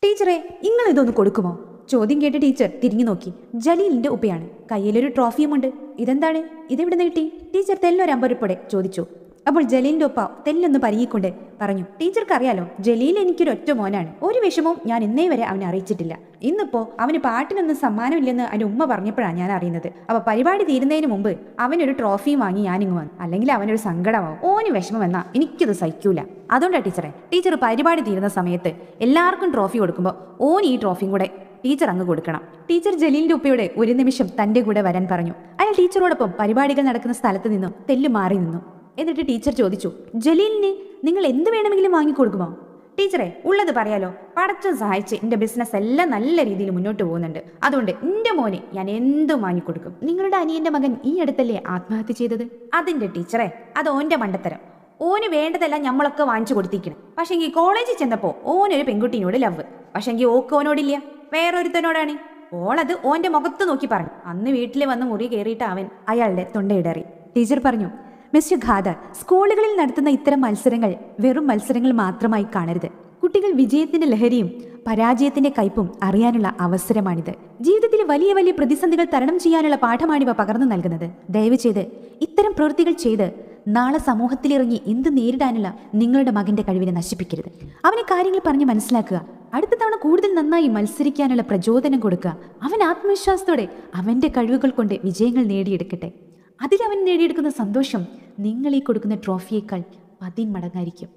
ടീച്ചറെ, നിങ്ങൾ ഇതൊന്ന് കൊടുക്കുമോ? ചോദ്യം കേട്ട് ടീച്ചർ തിരിഞ്ഞു നോക്കി. ജലീലിന്റെ ഉപ്പയാണ്. കയ്യിലൊരു ട്രോഫിയുമുണ്ട്. ഇതെന്താണ്? ഇതെവിടുന്ന് കിട്ടി? ടീച്ചർ തെല്ലൊരമ്പരപ്പോടെ ചോദിച്ചു. അപ്പോൾ ജലീലിന്റെ ഒപ്പ തെല്ലൊന്ന് പരിങ്ങിക്കൊണ്ട് പറഞ്ഞു, ടീച്ചർക്ക് അറിയാലോ, ജലീൽ എനിക്കൊരു ഒറ്റ മോനാണ്. ഒരു വിഷമവും ഞാൻ ഇന്നേ വരെ അവനെ അറിയിച്ചിട്ടില്ല. ഇന്നിപ്പോ അവന് പാട്ടിനൊന്നും സമ്മാനമില്ലെന്ന് അവന്റെ ഉമ്മ പറഞ്ഞപ്പോഴാണ് ഞാൻ അറിയുന്നത്. അപ്പൊ പരിപാടി തീരുന്നതിന് മുമ്പ് അവനൊരു ട്രോഫിയും വാങ്ങി ഞാനിങ്ങ് വന്നു. അല്ലെങ്കിൽ അവനൊരു സങ്കടമാവും. ഓന് വിഷമം എന്നാ എനിക്കത് സഹിക്കൂല. അതുകൊണ്ടാ ടീച്ചറെ, ടീച്ചർ പരിപാടി തീരുന്ന സമയത്ത് എല്ലാവർക്കും ട്രോഫി കൊടുക്കുമ്പോൾ ഓൻ ഈ ട്രോഫിയും കൂടെ ടീച്ചർ അങ്ങ് കൊടുക്കണം. ടീച്ചർ ജലീലിന്റെ ഉപ്പയോട് ഒരു നിമിഷം തന്റെ കൂടെ വരാൻ പറഞ്ഞു. അയാൾ ടീച്ചറോടൊപ്പം പരിപാടികൾ നടക്കുന്ന സ്ഥലത്ത് നിന്നും തെല്ലു മാറി നിന്നു. എന്നിട്ട് ടീച്ചർ ചോദിച്ചു, ജലീലിന് നിങ്ങൾ എന്ത് വേണമെങ്കിലും വാങ്ങിക്കൊടുക്കുമോ? ടീച്ചറെ, ഉള്ളത് പറയാലോ, പടച്ചോൻ സഹായിച്ച് എന്റെ ബിസിനസ് എല്ലാം നല്ല രീതിയിൽ മുന്നോട്ട് പോകുന്നുണ്ട്. അതുകൊണ്ട് എന്റെ മോനെ ഞാൻ എന്തും വാങ്ങിക്കൊടുക്കും. നിങ്ങളുടെ അനിയന്റെ മകൻ ഈ അടുത്തല്ലേ ആത്മഹത്യ ചെയ്തത്? അതിന്റെ ടീച്ചറെ, അത് ഓന്റെ മണ്ടത്തരം. ഓന് വേണ്ടതെല്ലാം നമ്മളൊക്കെ വാങ്ങിച്ചു കൊടുത്തിരിക്കണം. പക്ഷെങ്കിൽ കോളേജിൽ ചെന്നപ്പോ ഓനൊരു പെൺകുട്ടിനോട് ലവ്. പക്ഷെങ്കിൽ ഓക്ക് ഓനോടില്ല, വേറൊരുത്തനോടാണ്. ഓളത് ഓന്റെ മുഖത്ത് നോക്കി പറഞ്ഞു. അന്ന് വീട്ടിൽ വന്ന് മുറി കയറിയിട്ട് അവൻ അയാളുടെ തൊണ്ടയിടറി. ടീച്ചർ പറഞ്ഞു, മിസ്റ്റർ ഖാദർ, സ്കൂളുകളിൽ നടത്തുന്ന ഇത്തരം മത്സരങ്ങൾ വെറും മത്സരങ്ങൾ മാത്രമായി കാണരുത്. കുട്ടികൾ വിജയത്തിന്റെ ലഹരിയും പരാജയത്തിന്റെ കയ്പും അറിയാനുള്ള അവസരമാണിത്. ജീവിതത്തിൽ വലിയ വലിയ പ്രതിസന്ധികൾ തരണം ചെയ്യാനുള്ള പാഠമാണിവ പകർന്നു നൽകുന്നത്. ദയവ് ചെയ്ത് ഇത്തരം പ്രവൃത്തികൾ ചെയ്ത് നാളെ സമൂഹത്തിലിറങ്ങി എന്ത് നേരിടാനുള്ള നിങ്ങളുടെ മകന്റെ കഴിവിനെ നശിപ്പിക്കരുത്. അവനെ കാര്യങ്ങൾ പറഞ്ഞ് മനസ്സിലാക്കുക. അടുത്ത തവണ കൂടുതൽ നന്നായി മത്സരിക്കാനുള്ള പ്രചോദനം കൊടുക്കുക. അവൻ ആത്മവിശ്വാസത്തോടെ അവന്റെ കഴിവുകൾ കൊണ്ട് വിജയങ്ങൾ നേടിയെടുക്കട്ടെ. അതിലവൻ നേടിയെടുക്കുന്ന സന്തോഷം നിങ്ങൾ ഈ കൊടുക്കുന്ന ട്രോഫിയേക്കാൾ 10 മടങ്ങായിരിക്കും.